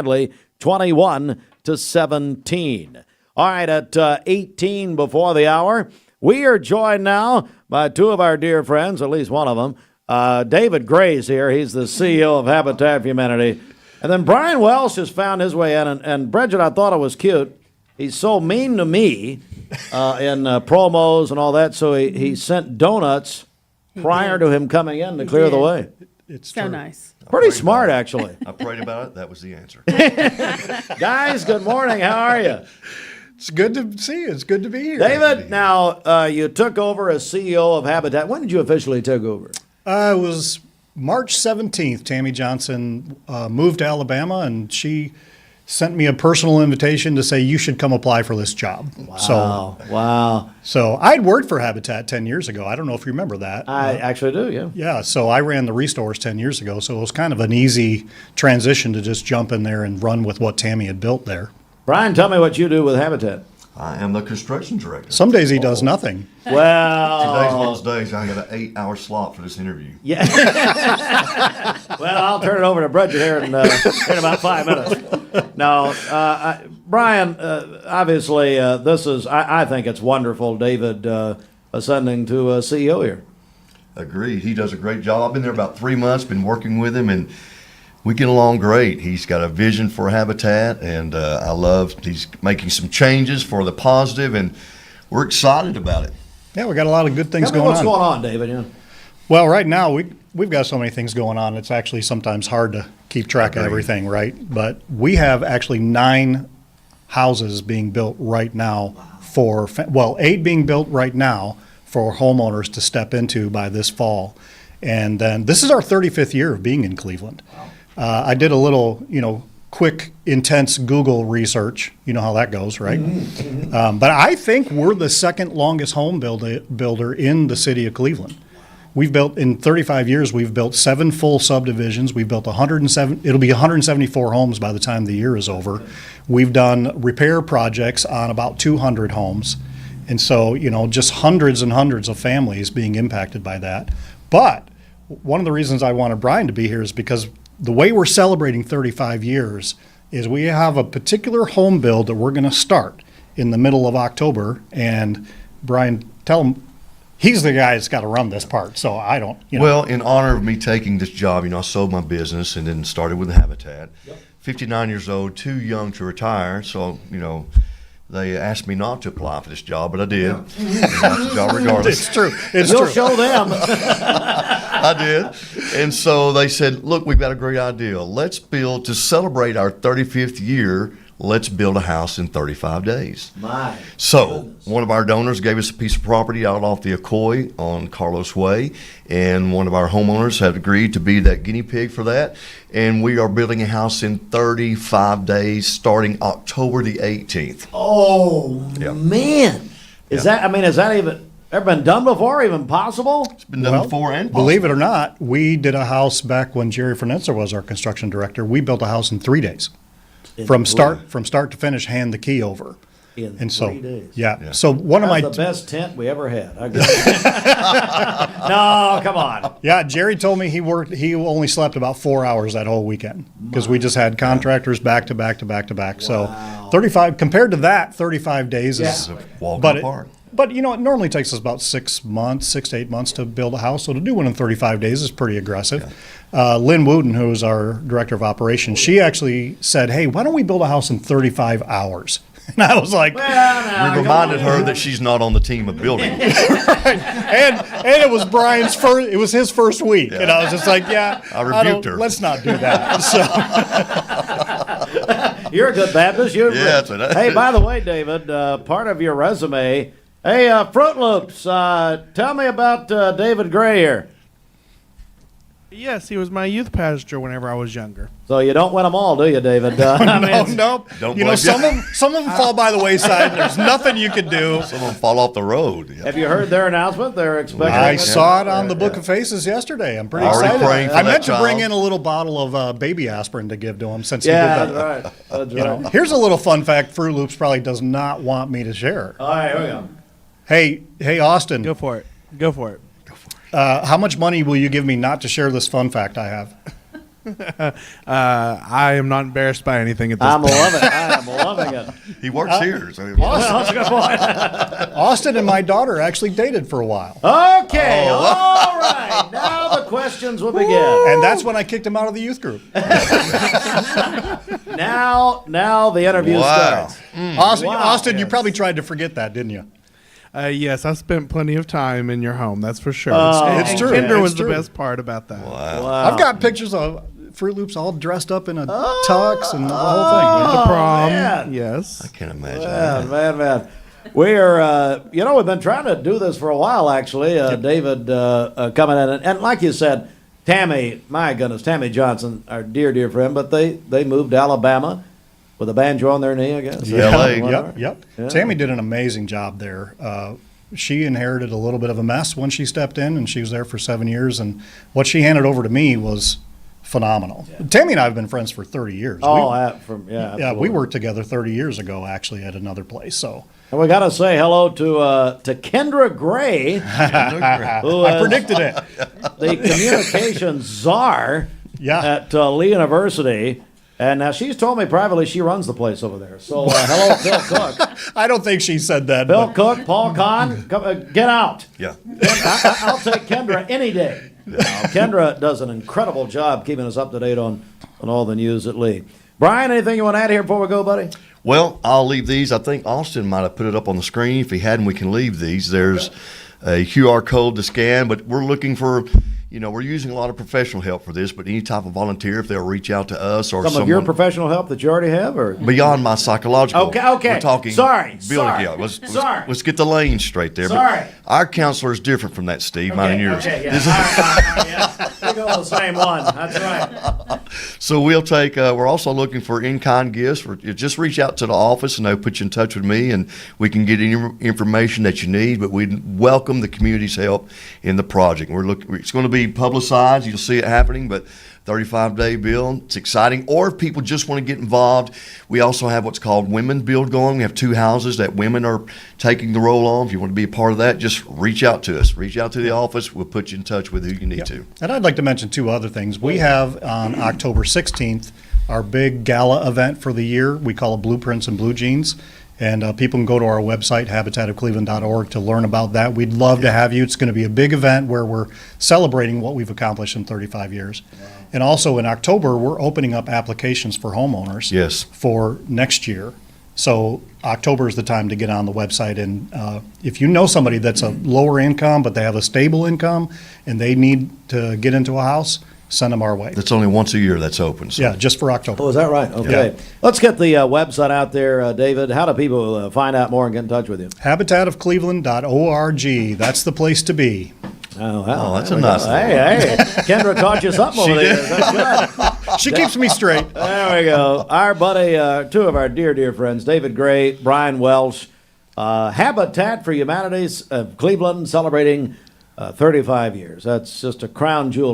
21-17. All right, at 18 before the hour, we are joined now by two of our dear friends, at least one of them. David Gray's here. He's the CEO of Habitat for Humanity. And then Brian Welch has found his way in. And Bridget, I thought it was cute. He's so mean to me in promos and all that, so he sent donuts prior to him coming in to clear the way. It's So true. nice. Pretty smart, actually. I prayed about it. That was the answer. Guys, good morning. How are you? It's good to see you. It's good to be here. David, now you took over as CEO of Habitat. When did you officially take over? It was March 17th. Tammy Johnson moved to Alabama, and she sent me a personal invitation to say, you should come apply for this job. Wow. So I'd worked for Habitat 10 years ago. I don't know if you remember that. I actually do, yeah. Yeah, so I ran the restores 10 years ago, so it was kind of an easy transition to just jump in there and run with what Tammy had built there. Brian, tell me what you do with Habitat. I am the construction director. Some days he does nothing. Today's Well, one of those days I got an 8-hour slot for this interview. yeah. Well, I'll turn it over to Bridget here in about 5 minutes. Now, Brian, obviously, this is, I think it's wonderful, David ascending to CEO here. Agreed. He does a great job. I've been there about 3 months, been working with him, and we get along great. He's got a vision for Habitat, and I love he's making some changes for the positive, and we're excited about it. Yeah, we got a lot of good things Tell me going what's on. going on, David? Yeah. Well, right now we've got so many things going on. It's actually sometimes hard to keep track of everything, right? But we have actually 9 houses being built right now for 8 being built right now for homeowners to step into by this fall. And then this is our 35th year of being in Cleveland. I did a little, quick, intense Google research. You know how that goes, right? But I think we're the second longest home builder in the city of Cleveland. We've built, in 35 years, we've built 7 full subdivisions. We've built 107, it'll be 174 homes by the time the year is over. We've done repair projects on about 200 homes. And so, just hundreds and hundreds of families being impacted by that. But one of the reasons I wanted Brian to be here is because the way we're celebrating 35 years is we have a particular home build that we're going to start in the middle of October. And Brian, tell him he's the guy that's got to run this part. So I don't, Well, in honor of me taking this job, I sold my business and then started with Habitat. 59 years old, too young to retire. So, they asked me not to apply for this job, but I did. I got the job regardless. It's true. It's You'll true. show them. I did. And so they said, look, we've got a great idea. Let's build, to celebrate our 35th year, let's build a house in 35 days. My So goodness. one of our donors gave us a piece of property out off the Ocoee on Carlos Way, and one of our homeowners had agreed to be that guinea pig for that. And we are building a house in 35 days starting October the 18th. Oh, Yeah. man. Is that even ever been done before, even possible? It's been done before and Believe it or not, we did a house back when Jerry Fernenza was our construction director. We built a house in 3 days. From start to finish, hand the key over. In And so, 3 days. yeah. So one of That's my the best tent we ever had. I guess. No, come on. Yeah, Jerry told me he only slept about 4 hours that whole weekend because we just had contractors back to back to back to back. So 35 compared to that, 35 days is Yeah. walking but apart. But it normally takes us about 6 to 8 months to build a house. So to do one in 35 days is pretty aggressive. Lynn Wooten, who is our director of operations, she actually said, "Hey, why don't we build a house in 35 hours?" And I was like, Well, We reminded her that she's not on the team of building. and it was Brian's first. It was his first week, and I was just like, "Yeah, I rebuked her. Let's not do that." So You're a good Baptist. Yeah, that's right. Hey, by the way, David, part of your resume. Hey, Fruit Loops, tell me about David Gray here. Yes, he was my youth pastor whenever I was younger. So you don't win them all, do you, David? no. Don't You know, blame some you. of them fall by the wayside. There's nothing you can do. Some of them fall off the road. Yeah. Have you heard their announcement? They're expecting. I saw it on the Book of Faces yesterday. I'm pretty Already excited. praying for I that meant to bring child. in a little bottle of baby aspirin to give to him since he Yeah, did that's that. right. That's You know, right. here's a little fun fact Fruit Loops probably does not want me to share. All right, here we go. Hey, Austin, Go for it. how much money will you give me not to share this fun fact I have? I am not embarrassed by anything at this I'm point. loving it. I am loving it. He works here. So That's a good point. Austin and my daughter actually dated for a while. Okay, all right. Now the questions will begin. And that's when I kicked him out of the youth group. Now the interview Wow. starts. Austin, you Yes. probably tried to forget that, didn't you? Yes, I spent plenty of time in your home. That's for sure. It's And true. Kendra It's was true. the best part about that. wow. Wow. I've got pictures of Fruit Loops all dressed up in a tux and the whole thing. The prom, man. yes. I can't imagine that. Man. We are, we've been trying to do this for a while, actually. David coming in. And like you said, Tammy, my goodness, Tammy Johnson, our dear friend, but they moved to Alabama with a banjo on their knee, I guess. LA. Yep. Yeah. Tammy did an amazing job there. She inherited a little bit of a mess when she stepped in, and she was there for 7 years. And what she handed over to me was phenomenal. Tammy and I have been friends for 30 years. Oh, we absolutely. worked together 30 years ago, actually, at another place. So And we got to say hello to Kendra Gray, who I is predicted it. the communications czar Yeah. at Lee University. And now she's told me privately she runs the place over there. So hello, Phil Cook. I don't think she said that. Bill but Cook, Paul Kahn, get out. Yeah. I'll take Kendra any day. Kendra does an incredible job keeping us up to date on all the news at Lee. Brian, anything you want to add here before we go, buddy? Well, I'll leave these. I think Austin might have put it up on the screen. If he hadn't, we can leave these. There's a QR code to scan, but we're looking for, we're using a lot of professional help for this, but any type of volunteer, if they'll reach out to us or Some of your professional help that you already have, or beyond my psychological. Okay. We're talking Sorry. Yeah, let's get the lanes straight there. Sorry. But our counselor is different from that, Steve, mine and yours. Okay, yeah. All right, yeah. We go the same one. That's right. So we'll take. We're also looking for in-kind gifts. Just reach out to the office and they'll put you in touch with me, and we can get any information that you need. But we welcome the community's help in the project. It's going to be publicized. You'll see it happening, but 35-day build. It's exciting. Or if people just want to get involved, we also have what's called Women Build going. We have 2 houses that women are taking the role on. If you want to be a part of that, just reach out to us. Reach out to the office. We'll put you in touch with who you need to. And I'd like to mention 2 other things. We have on October 16th our big gala event for the year. We call it Blueprints and Blue Jeans. And people can go to our website, habitatofcleveland.org, to learn about that. We'd love to have you. It's going to be a big event where we're celebrating what we've accomplished in 35 years. Wow. And also in October, we're opening up applications for homeowners for next year. So October is the time to get on the website. And if you know somebody that's a lower income, but they have a stable income and they need to get into a house, send them our way. That's only once a year that's open. So. Yeah, just for October. Oh, is that right? Okay. Yeah. Let's get the website out there, David. How do people find out more and get in touch with you? Habitatofcleveland.org. That's the place to be. Oh, that's a nice one. Hey, Kendra taught you something over there. That's good. She keeps me straight. There we go. Our buddy, 2 of our dear friends, David Gray, Brian Welch, Habitat for Humanities of Cleveland, celebrating 35 years. That's just a crown jewel.